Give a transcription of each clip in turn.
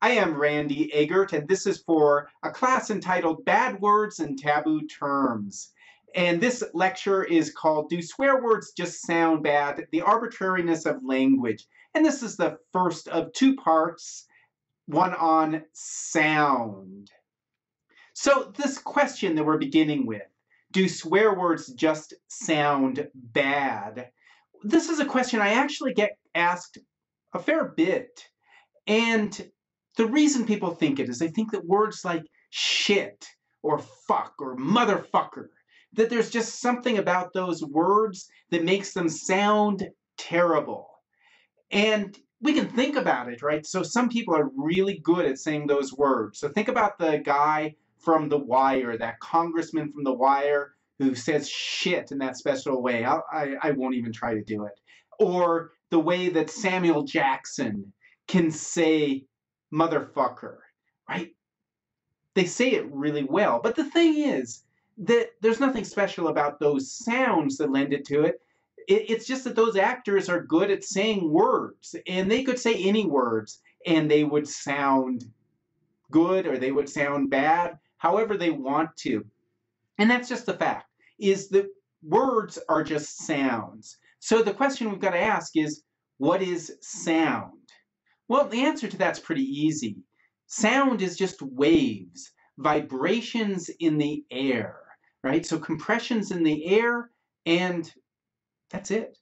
I am Randy Eggert, and this is for a class entitled Bad Words and Taboo Terms. And this lecture is called Do Swear Words Just Sound Bad? The Arbitrariness of Language. And this is the first of two parts, one on sound. So this question that we're beginning with, do swear words just sound bad? This is a question I actually get asked a fair bit. And the reason people think it is they think that words like shit or fuck or motherfucker, that there's just something about those words that makes them sound terrible. And we can think about it, right? So some people are really good at saying those words. So think about the guy from The Wire, that congressman from The Wire who says shit in that special way. I won't even try to do it. Or the way that Samuel Jackson can say motherfucker, right? They say it really well. But the thing is that there's nothing special about those sounds that lend it to it. It's just that those actors are good at saying words, and they could say any words and they would sound good or they would sound bad, however they want to. And that's just the fact, is that words are just sounds. So the question we've got to ask is, what is sound? Well, the answer to that's pretty easy. Sound is just waves, vibrations in the air, right? So compressions in the air, and that's it.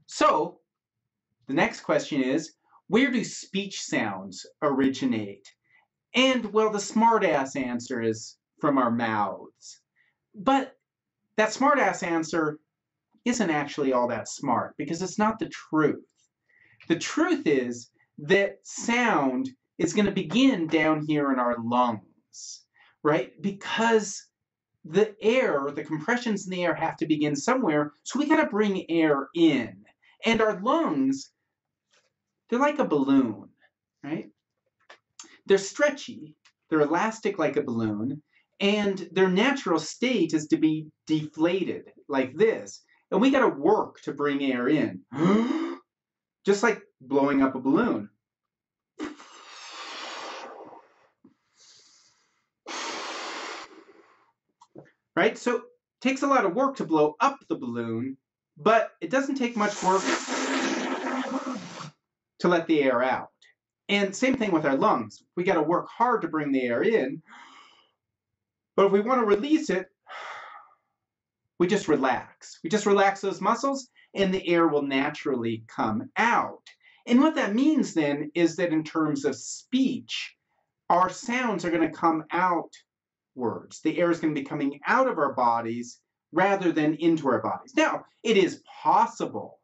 So the next question is, where do speech sounds originate? And, well, the smart-ass answer is from our mouths. But that smart-ass answer isn't actually all that smart, because it's not the truth. The truth is that sound is going to begin down here in our lungs, right? Because the air, the compressions in the air have to begin somewhere, so we got to bring air in. And our lungs, they're like a balloon, right? They're stretchy, they're elastic like a balloon, and their natural state is to be deflated like this. And we got to work to bring air in. Just like blowing up a balloon. Right? So it takes a lot of work to blow up the balloon, but it doesn't take much work to let the air out. And same thing with our lungs. We got to work hard to bring the air in, but if we want to release it, we just relax. We just relax those muscles, and the air will naturally come out. And what that means then is that in terms of speech, our sounds are going to come outwards. The air is going to be coming out of our bodies rather than into our bodies. Now, it is possible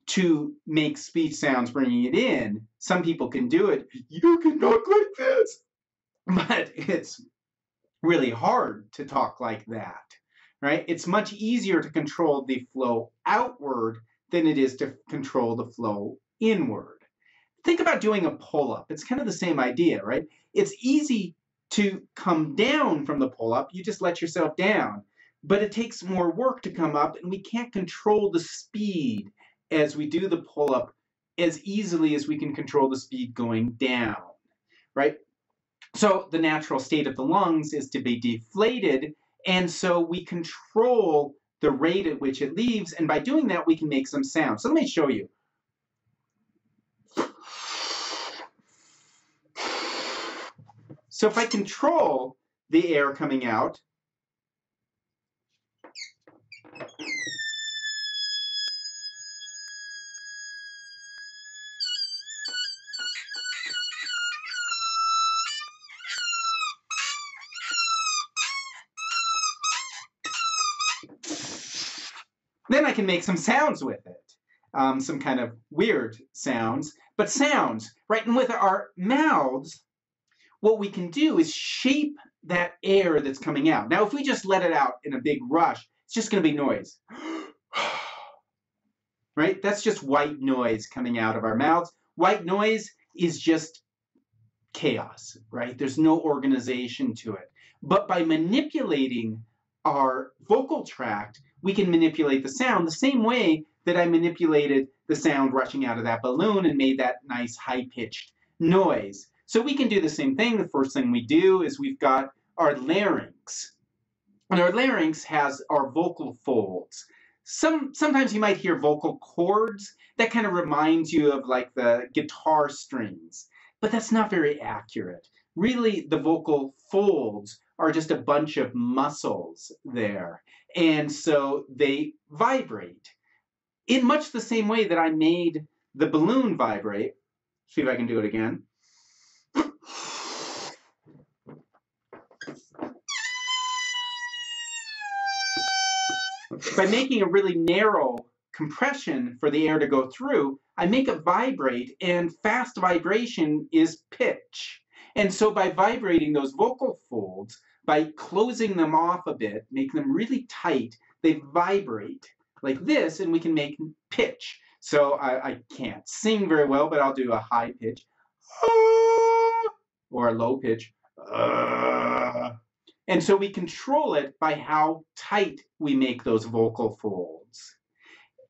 to make speech sounds bringing it in. Some people can do it. You can talk like this. But it's really hard to talk like that. Right? It's much easier to control the flow outward than it is to control the flow inward. Think about doing a pull-up. It's kind of the same idea, right? It's easy to come down from the pull-up. You just let yourself down. But it takes more work to come up, and we can't control the speed as we do the pull-up as easily as we can control the speed going down, right? So the natural state of the lungs is to be deflated, and so we control the rate at which it leaves, and by doing that, we can make some sound. So let me show you. So if I control the air coming out, then I can make some sounds with it. Some kind of weird sounds, but sounds, right? And with our mouths, what we can do is shape that air that's coming out. Now, if we just let it out in a big rush, it's just going to be noise. Right? That's just white noise coming out of our mouths. White noise is just chaos, right? There's no organization to it. But by manipulating our vocal tract, we can manipulate the sound the same way that I manipulated the sound rushing out of that balloon and made that nice high-pitched noise. So we can do the same thing. The first thing we do is we've got our larynx. And our larynx has our vocal folds. Sometimes you might hear vocal cords. That kind of reminds you of like the guitar strings, but that's not very accurate. Really, the vocal folds are just a bunch of muscles there. And so they vibrate in much the same way that I made the balloon vibrate. See if I can do it again. By making a really narrow compression for the air to go through, I make it vibrate, and fast vibration is pitch. And so by vibrating those vocal folds, by closing them off a bit, making them really tight, they vibrate like this, and we can make pitch. So I can't sing very well, but I'll do a high pitch, or a low pitch, and so we control it by how tight we make those vocal folds.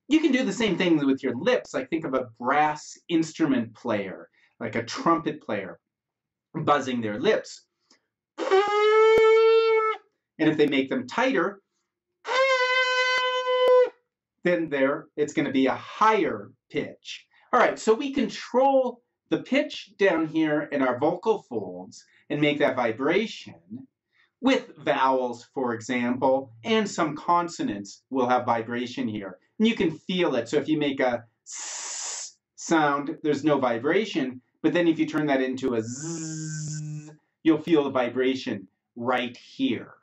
You can do the same thing with your lips. Like think of a brass instrument player, like a trumpet player, buzzing their lips. And if they make them tighter, then it's going to be a higher pitch. All right, so we control the pitch down here in our vocal folds and make that vibration. With vowels, for example, and some consonants will have vibration here. And you can feel it. So if you make a s sound, there's no vibration. But then if you turn that into a z, you'll feel the vibration right here.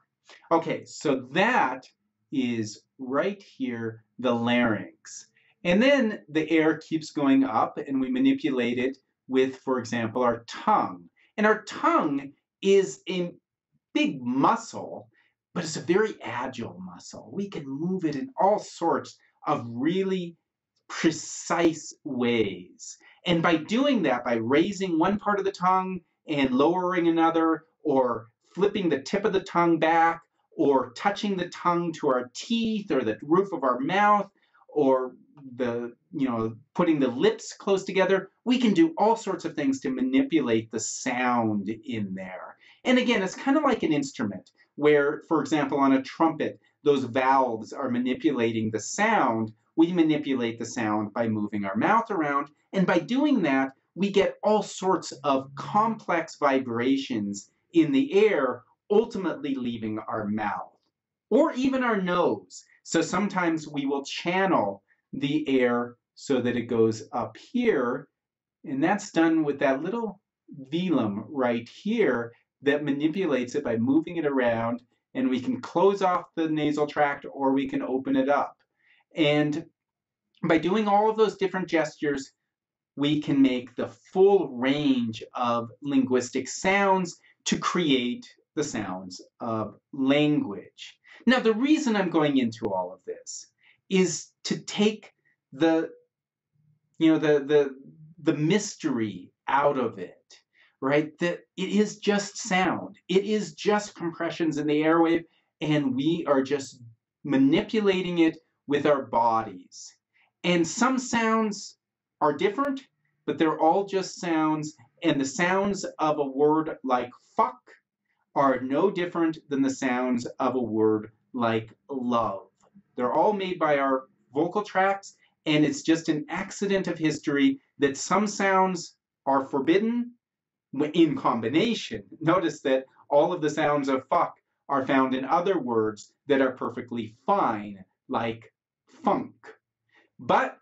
Okay, so that is right here, the larynx. And then the air keeps going up, and we manipulate it with, for example, our tongue. And our tongue is a big muscle, but it's a very agile muscle. We can move it in all sorts of really precise ways. And by doing that, by raising one part of the tongue and lowering another, or flipping the tip of the tongue back, or touching the tongue to our teeth or the roof of our mouth, or putting the lips close together, we can do all sorts of things to manipulate the sound in there. And again, it's kind of like an instrument where, for example, on a trumpet, those valves are manipulating the sound. We manipulate the sound by moving our mouth around. And by doing that, we get all sorts of complex vibrations in the air, ultimately leaving our mouth or even our nose. So sometimes we will channel the air so that it goes up here. And that's done with that little velum right here that manipulates it by moving it around, and we can close off the nasal tract or we can open it up. And by doing all of those different gestures, we can make the full range of linguistic sounds to create the sounds of language. Now, the reason I'm going into all of this is to take the mystery out of it. Right? That it is just sound. It is just compressions in the airwave, and we are just manipulating it with our bodies. And some sounds are different, but they're all just sounds, and the sounds of a word like fuck are no different than the sounds of a word like love. They're all made by our vocal tracts, and it's just an accident of history that some sounds are forbidden in combination. Notice that all of the sounds of fuck are found in other words that are perfectly fine, like funk. But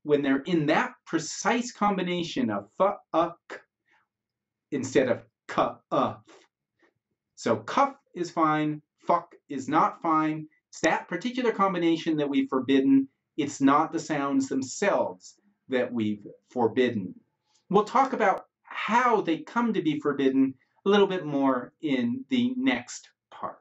when they're in that precise combination of fuck instead of cuff. So cuff is fine, fuck is not fine. It's that particular combination that we've forbidden. It's not the sounds themselves that we've forbidden. We'll talk about how they come to be forbidden a little bit more in the next part.